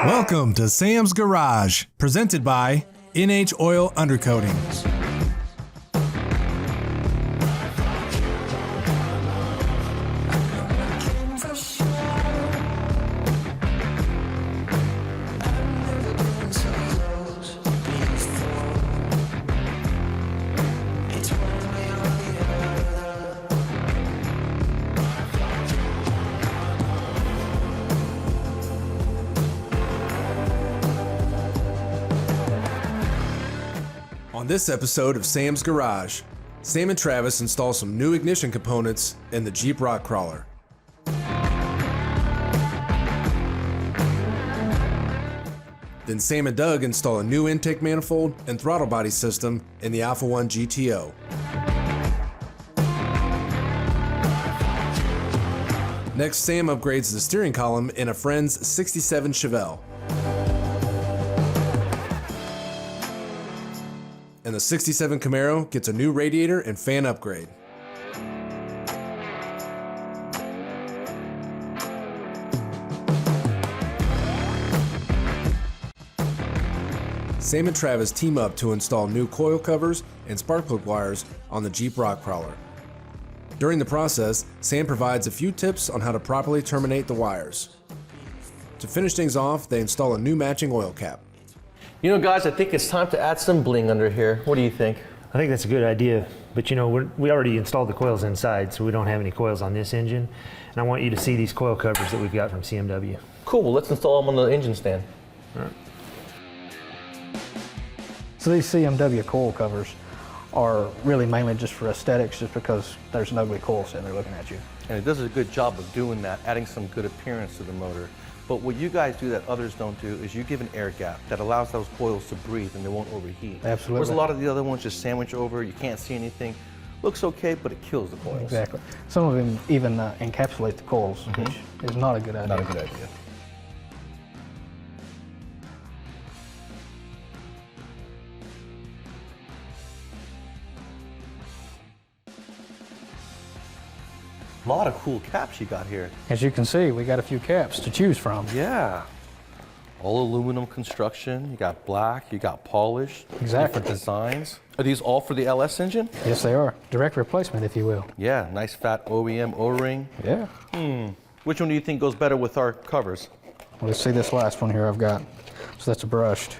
Welcome to Sam's Garage, presented by NH Oil Undercoatings. On this episode of Sam's Garage, Sam and Travis install some new ignition components in the Jeep Rock Crawler. Then Sam and Doug install a new intake manifold and throttle body system in the Alpha 1 GTO. Next, Sam upgrades the steering column in a friend's 67 Chevelle. And the 67 Camaro gets a new radiator and fan upgrade. Sam and Travis team up to install new coil covers and spark plug wires on the Jeep Rock Crawler. During the process, Sam provides a few tips on how to properly terminate the wires. To finish things off, they install a new matching oil cap. You know, guys, I think it's time to add some bling under here. What do you think? I think that's a good idea, but you know, we already installed the coils inside, so we don't have any coils on this engine. And I want you to see these coil covers that we've got from CMW. Cool, well, let's install them on the engine stand. All right. So these CMW coil covers are really mainly just for aesthetics, just because there's an ugly coil sitting there looking at you. And it does a good job of doing that, adding some good appearance to the motor. But what you guys do that others don't do is you give an air gap that allows those coils to breathe and they won't overheat. Absolutely. Whereas a lot of the other ones just sandwich over, you can't see anything. Looks okay, but it kills the coils. Exactly. Some of them even encapsulate the coils, which is not a good idea. Not a good idea. A lot of cool caps you got here. As you can see, we got a few caps to choose from. Yeah. All aluminum construction. You got black, you got polished. Exactly. Different designs. Are these all for the LS engine? Yes, they are. Direct replacement, if you will. Yeah, nice fat OEM O-ring. Yeah. Which one do you think goes better with our covers? Well, let's see this last one here I've got. So that's a brushed.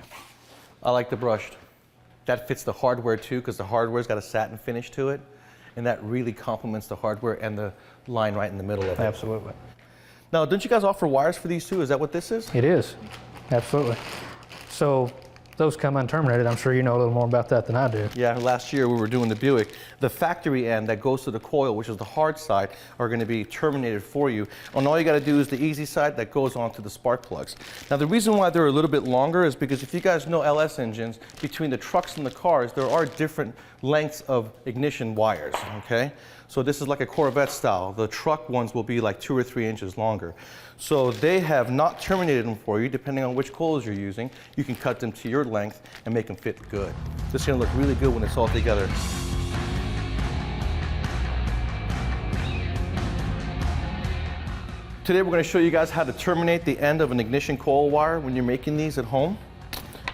I like the brushed. That fits the hardware too, because the hardware's got a satin finish to it. And that really complements the hardware and the line right in the middle of it. Absolutely. Now, don't you guys offer wires for these too? Is that what this is? It is. Absolutely. So those come unterminated. I'm sure you know a little more about that than I do. Yeah, last year we were doing the Buick. The factory end that goes to the coil, which is the hard side, are going to be terminated for you. And all you got to do is the easy side that goes onto the spark plugs. Now, the reason why they're a little bit longer is because if you guys know LS engines, between the trucks and the cars, there are different lengths of ignition wires, okay? So this is like a Corvette style. The truck ones will be like 2 or 3 inches longer. So they have not terminated them for you, depending on which coils you're using. You can cut them to your length and make them fit good. This is gonna look really good when it's all together. Today we're gonna show you guys how to terminate the end of an ignition coil wire when you're making these at home.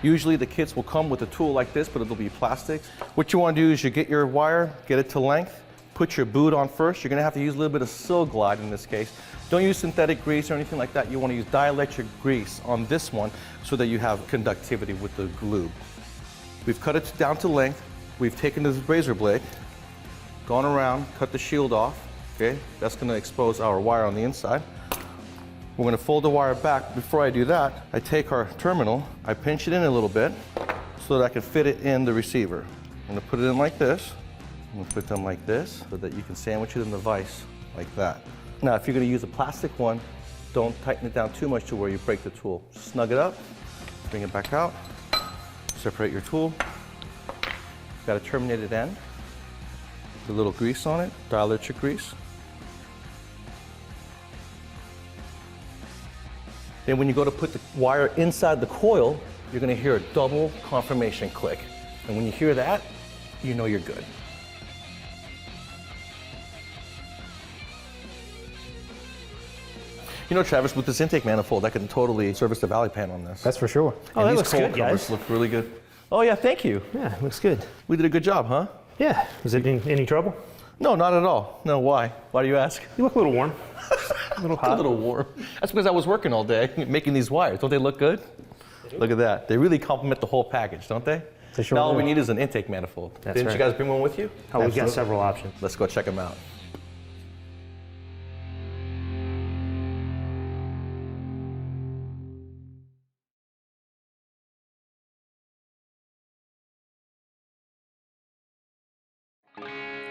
Usually the kits will come with a tool like this, but it'll be plastic. What you wanna do is you get your wire, get it to length, put your boot on first. You're gonna have to use a little bit of Sil Glide in this case. Don't use synthetic grease or anything like that. You wanna use dielectric grease on this one so that you have conductivity with the glue. We've cut it down to length. We've taken this razor blade, gone around, cut the shield off, okay? That's gonna expose our wire on the inside. We're gonna fold the wire back. Before I do that, I take our terminal, I pinch it in a little bit so that I can fit it in the receiver. I'm gonna put it in like this. I'm gonna put them like this so that you can sandwich it in the vise like that. Now, if you're gonna use a plastic one, don't tighten it down too much to where you break the tool. Snug it up, bring it back out, separate your tool. Got a terminated end, a little grease on it, dielectric grease. Then when you go to put the wire inside the coil, you're gonna hear a double confirmation click. And when you hear that, you know you're good. You know, Travis, with this intake manifold, I can totally service the valley pan on this. That's for sure. Oh, that these looks coil good, covers guys. look really good. Oh yeah, thank you. Yeah, looks good. We did a good job, huh? Yeah. Is it in any trouble? No, not at all. No, why? Why do you ask? You look a little warm. A little hot. A little warm. That's because I was working all day making these wires. Don't they look good? Look at that. They really complement the whole package, don't they? They sure Now all do. we need is an intake manifold. That's Didn't right. you guys bring one with you? Oh, we've got several options. Let's go check them out.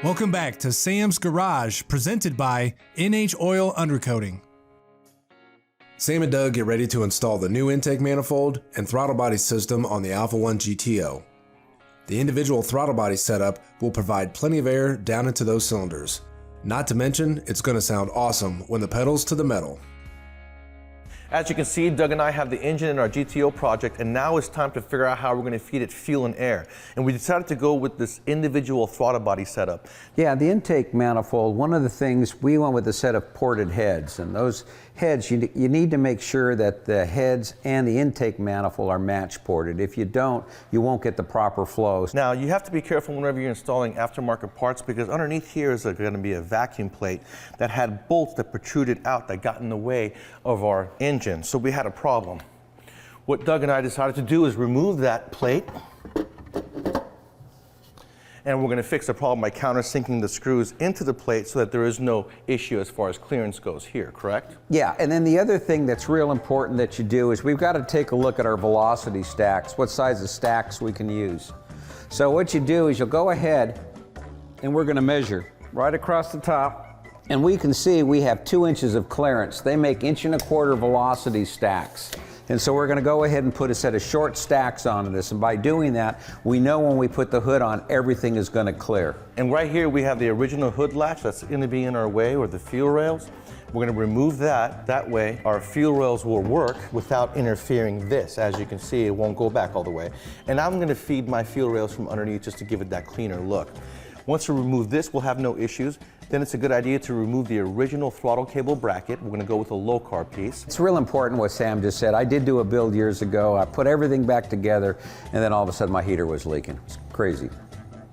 Welcome back to Sam's Garage, presented by NH Oil Undercoating. Sam and Doug get ready to install the new intake manifold and throttle body system on the Alpha 1 GTO. The individual throttle body setup will provide plenty of air down into those cylinders. Not to mention, it's going to sound awesome when the pedal's to the metal. As you can see, Doug and I have the engine in our GTO project, and now it's time to figure out how we're going to feed it fuel and air. And we decided to go with this individual throttle body setup. Yeah, the intake manifold, one of the things, we went with a set of ported heads, and those heads, you need to make sure that the heads and the intake manifold are match ported. If you don't, you won't get the proper flows. Now, you have to be careful whenever you're installing aftermarket parts, because underneath here is going to be a vacuum plate that had bolts that protruded out that got in the way of our engine. So we had a problem. What Doug and I decided to do is remove that plate, and we're going to fix the problem by countersinking the screws into the plate so that there is no issue as far as clearance goes here, correct? Yeah, and then the other thing that's real important that you do is we've got to take a look at our velocity stacks, what size of stacks we can use. So what you do is you'll go ahead and we're going to measure right across the top, and we can see we have 2 inches of clearance. They make 1.25 inch velocity stacks. And so we're going to go ahead and put a set of short stacks onto this, and by doing that, we know when we put the hood on, everything is going to clear. And right here we have the original hood latch that's going to be in our way, or the fuel rails. We're going to remove that. That way our fuel rails will work without interfering this. As you can see, it won't go back all the way. And I'm going to feed my fuel rails from underneath just to give it that cleaner look. Once we remove this, we'll have no issues. Then it's a good idea to remove the original throttle cable bracket. We're going to go with a low carb piece. It's real important what Sam just said. I did do a build years ago. I put everything back together, and then all of a sudden my heater was leaking. It's crazy.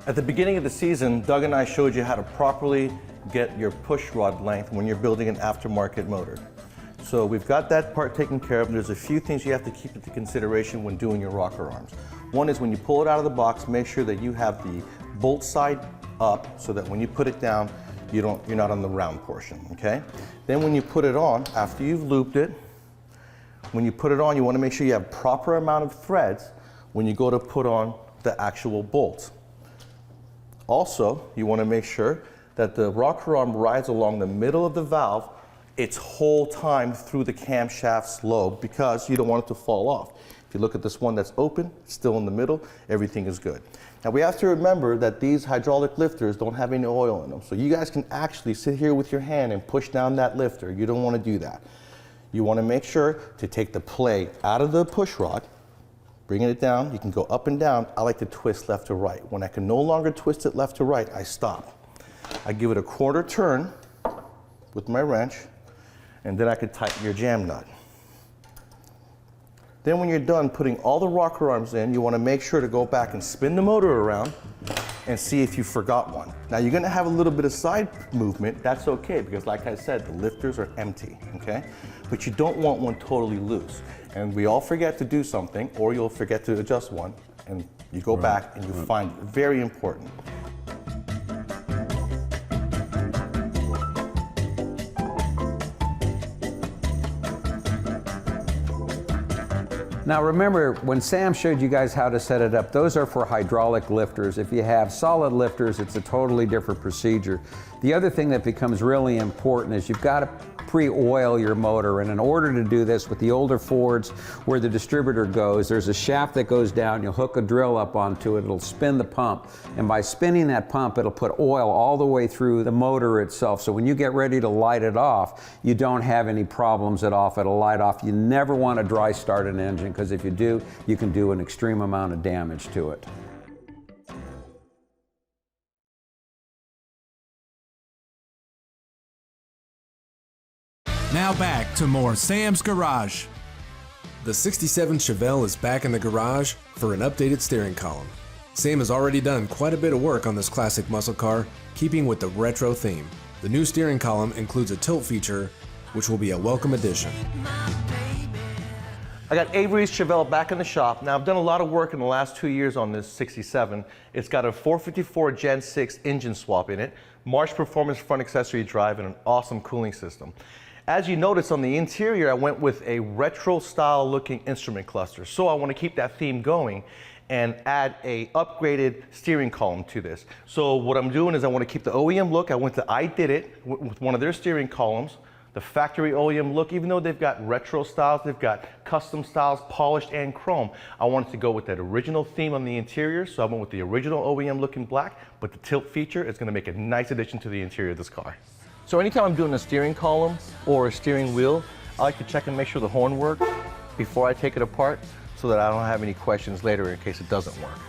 At the beginning of the season, Doug and I showed you how to properly get your push rod length when you're building an aftermarket motor. So we've got that part taken care of, and there's a few things you have to keep into consideration when doing your rocker arms. One is when you pull it out of the box, make sure that you have the bolt side up so that when you put it down, you're not on the round portion, okay? Then when you put it on, after you've looped it, when you put it on, you want to make sure you have proper amount of threads when you go to put on the actual bolt. Also, you want to make sure that the rocker arm rides along the middle of the valve its whole time through the camshaft's lobe, because you don't want it to fall off. If you look at this one that's open, still in the middle, everything is good. Now we have to remember that these hydraulic lifters don't have any oil in them. So you guys can actually sit here with your hand and push down that lifter. You don't want to do that. You want to make sure to take the play out of the push rod, bringing it down. You can go up and down. I like to twist left to right. When I can no longer twist it left to right, I stop. I give it a quarter turn with my wrench, and then I can tighten your jam nut. Then when you're done putting all the rocker arms in, you want to make sure to go back and spin the motor around and see if you forgot one. Now you're going to have a little bit of side movement. That's okay, because like I said, the lifters are empty, okay? But you don't want one totally loose. And we all forget to do something, or you'll forget to adjust one, and you go back and you find it. Very important. Now remember, when Sam showed you guys how to set it up, those are for hydraulic lifters. If you have solid lifters, it's a totally different procedure. The other thing that becomes really important is you've got to pre-oil your motor, and in order to do this with the older Fords where the distributor goes, there's a shaft that goes down, you'll hook a drill up onto it, it'll spin the pump, and by spinning that pump it'll put oil all the way through the motor itself, so when you get ready to light it off, you don't have any problems at all. It'll light off. You never want to dry start an engine, because if you do, you can do an extreme amount of damage to it. Now back to more Sam's Garage. The 67 Chevelle is back in the garage for an updated steering column. Sam has already done quite a bit of work on this classic muscle car, keeping with the retro theme. The new steering column includes a tilt feature, which will be a welcome addition. I got Avery's Chevelle back in the shop. Now, I've done a lot of work in the last 2 years on this 67. It's got a 454 Gen 6 engine swap in it, March Performance front accessory drive, and an awesome cooling system. As you notice on the interior, I went with a retro style looking instrument cluster. So I want to keep that theme going and add a upgraded steering column to this. So what I'm doing is I want to keep the OEM look. I went to I Did It with one of their steering columns, the factory OEM look. Even though they've got retro styles, they've got custom styles, polished and chrome, I wanted to go with that original theme on the interior. So I went with the original OEM look in black, but the tilt feature is going to make a nice addition to the interior of this car. So anytime I'm doing a steering column or a steering wheel, I like to check and make sure the horn works before I take it apart, so that I don't have any questions later in case it doesn't work.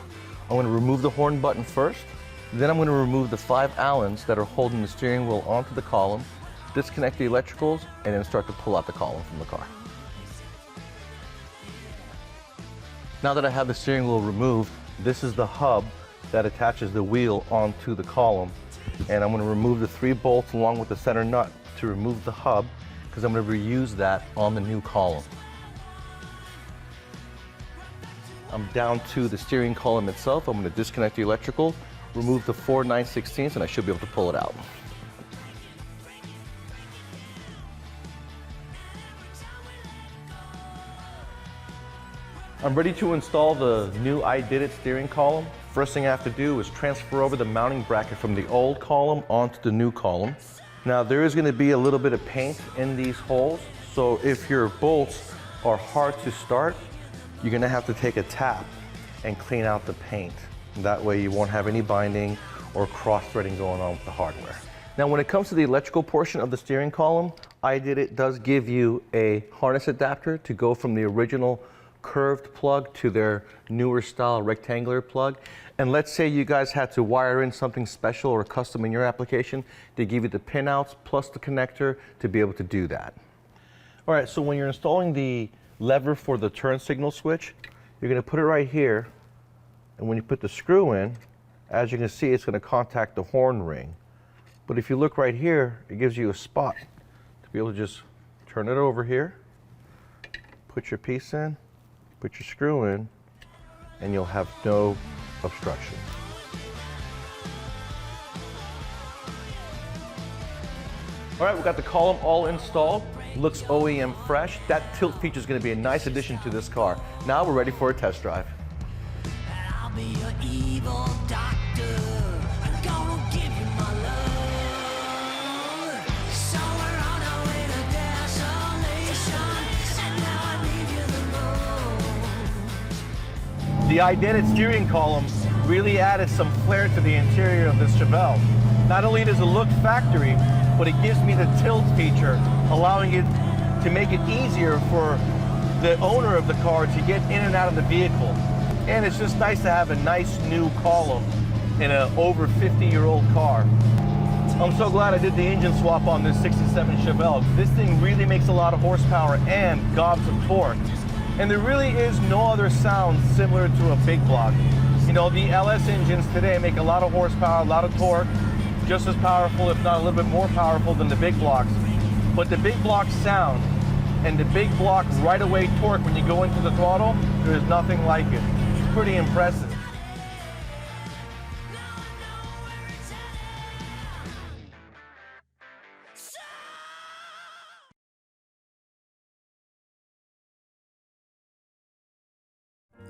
I'm going to remove the horn button first, then I'm going to remove the 5 Allens that are holding the steering wheel onto the column, disconnect the electricals, and then start to pull out the column from the car. Now that I have the steering wheel removed, this is the hub that attaches the wheel onto the column, and I'm going to remove the 3 bolts along with the center nut to remove the hub, because I'm going to reuse that on the new column. I'm down to the steering column itself. I'm going to disconnect the electrical, remove the 4 9/16, and I should be able to pull it out. I'm ready to install the new I Did It steering column. First thing I have to do is transfer over the mounting bracket from the old column onto the new column. Now there is going to be a little bit of paint in these holes, so if your bolts are hard to start, you're going to have to take a tap and clean out the paint. That way you won't have any binding or cross-threading going on with the hardware. Now when it comes to the electrical portion of the steering column, I Did It does give you a harness adapter to go from the original curved plug to their newer style rectangular plug. And let's say you guys had to wire in something special or custom in your application, they give you the pinouts plus the connector to be able to do that. All right, so when you're installing the lever for the turn signal switch, you're going to put it right here, and when you put the screw in, as you can see, it's going to contact the horn ring. But if you look right here, it gives you a spot to be able to just turn it over here, put your piece in, put your screw in, and you'll have no obstruction. All right, we've got the column all installed. Looks OEM fresh. That tilt feature is going to be a nice addition to this car. Now we're ready for a test drive. I'll be your evil doctor. I'm gonna give you my love. So we're on our way to desolation, and now I leave you alone. The I Did It steering column really added some flair to the interior of this Chevelle. Not only does it look factory, but it gives me the tilt feature, allowing it to make it easier for the owner of the car to get in and out of the vehicle. And it's just nice to have a nice new column in an over 50-year-old car. I'm so glad I did the engine swap on this 67 Chevelle. This thing really makes a lot of horsepower and gobs of torque. And there really is no other sound similar to a big block. You know, the LS engines today make a lot of horsepower, a lot of torque, just as powerful, if not a little bit more powerful than the big blocks. But the big block sound and the big block right away torque when you go into the throttle, there is nothing like it. It's pretty impressive.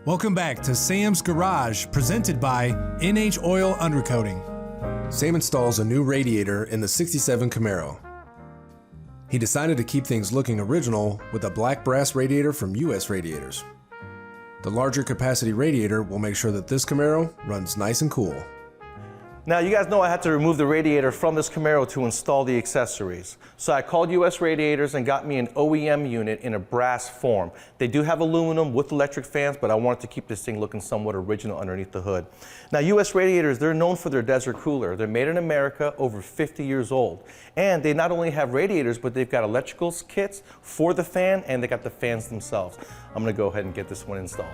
Welcome back to Sam's Garage, presented by NH Oil Undercoating. Sam installs a new radiator in the 67 Camaro. He decided to keep things looking original with a black brass radiator from US Radiators. The larger capacity radiator will make sure that this Camaro runs nice and cool. Now, you guys know I had to remove the radiator from this Camaro to install the accessories. So I called US Radiators and got me an OEM unit in a brass form. They do have aluminum with electric fans, but I wanted to keep this thing looking somewhat original underneath the hood. Now, US Radiators, they're known for their desert cooler. They're made in America, over 50 years old. And they not only have radiators, but they've got electrical kits for the fan, and they got the fans themselves. I'm gonna go ahead and get this one installed.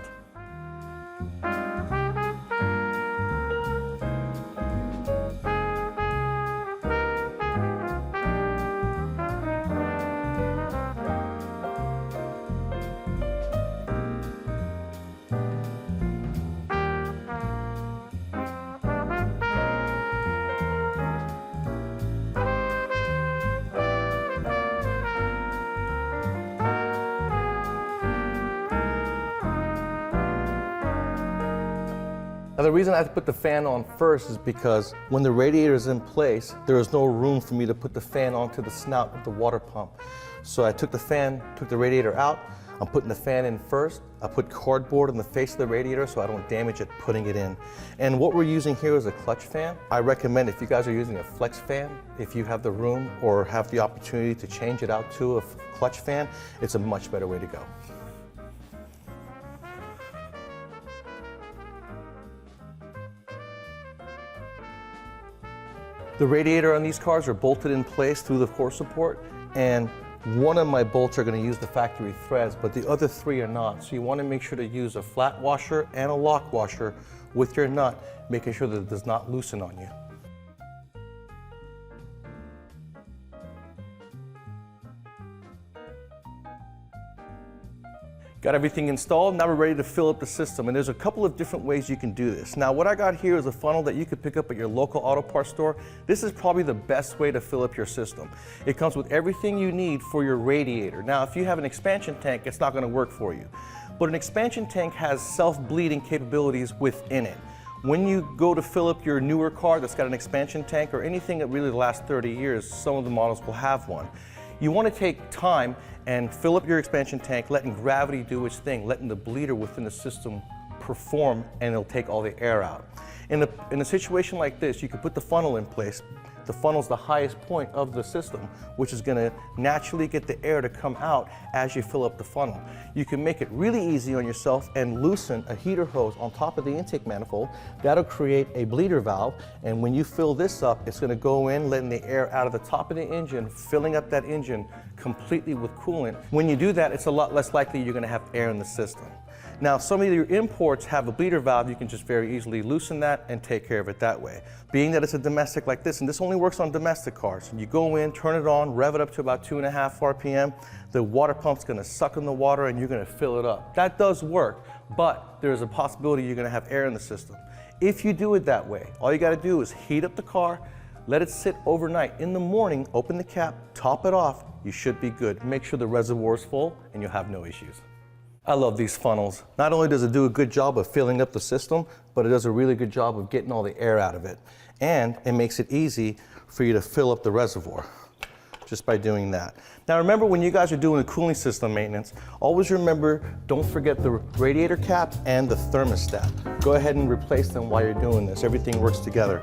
Now, the reason I have to put the fan on first is because when the radiator is in place, there is no room for me to put the fan onto the snout of the water pump. So I took the radiator out. I'm putting the fan in first. I put cardboard on the face of the radiator so I don't damage it putting it in. And what we're using here is a clutch fan. I recommend, if you guys are using a flex fan, if you have the room or have the opportunity to change it out to a clutch fan, it's a much better way to go. The radiator on these cars are bolted in place through the core support, and one of my bolts are going to use the factory threads, but the other three are not. So you want to make sure to use a flat washer and a lock washer with your nut, making sure that it does not loosen on you. Got everything installed, now we're ready to fill up the system, and there's a couple of different ways you can do this. Now, what I got here is a funnel that you could pick up at your local auto parts store. This is probably the best way to fill up your system. It comes with everything you need for your radiator. Now, if you have an expansion tank, it's not going to work for you. But an expansion tank has self-bleeding capabilities within it. When you go to fill up your newer car that's got an expansion tank, or anything that really lasts 30 years, some of the models will have one. You want to take time and fill up your expansion tank, letting gravity do its thing, letting the bleeder within the system perform, and it'll take all the air out. In a situation like this, you can put the funnel in place. The funnel's the highest point of the system, which is going to naturally get the air to come out as you fill up the funnel. You can make it really easy on yourself and loosen a heater hose on top of the intake manifold. That'll create a bleeder valve, and when you fill this up, it's going to go in, letting the air out of the top of the engine, filling up that engine completely with coolant. When you do that, it's a lot less likely you're going to have air in the system. Now, some of your imports have a bleeder valve. You can just very easily loosen that and take care of it that way. Being that it's a domestic like this, and this only works on domestic cars, you go in, turn it on, rev it up to about 2.5 RPM, the water pump's gonna suck in the water and you're gonna fill it up. That does work, but there's a possibility you're gonna have air in the system. If you do it that way, all you gotta do is heat up the car, let it sit overnight. In the morning, open the cap, top it off, you should be good. Make sure the reservoir is full and you'll have no issues. I love these funnels. Not only does it do a good job of filling up the system, but it does a really good job of getting all the air out of it. And it makes it easy for you to fill up the reservoir just by doing that. Now remember, when you guys are doing the cooling system maintenance, always remember, don't forget the radiator cap and the thermostat. Go ahead and replace them while you're doing this. Everything works together.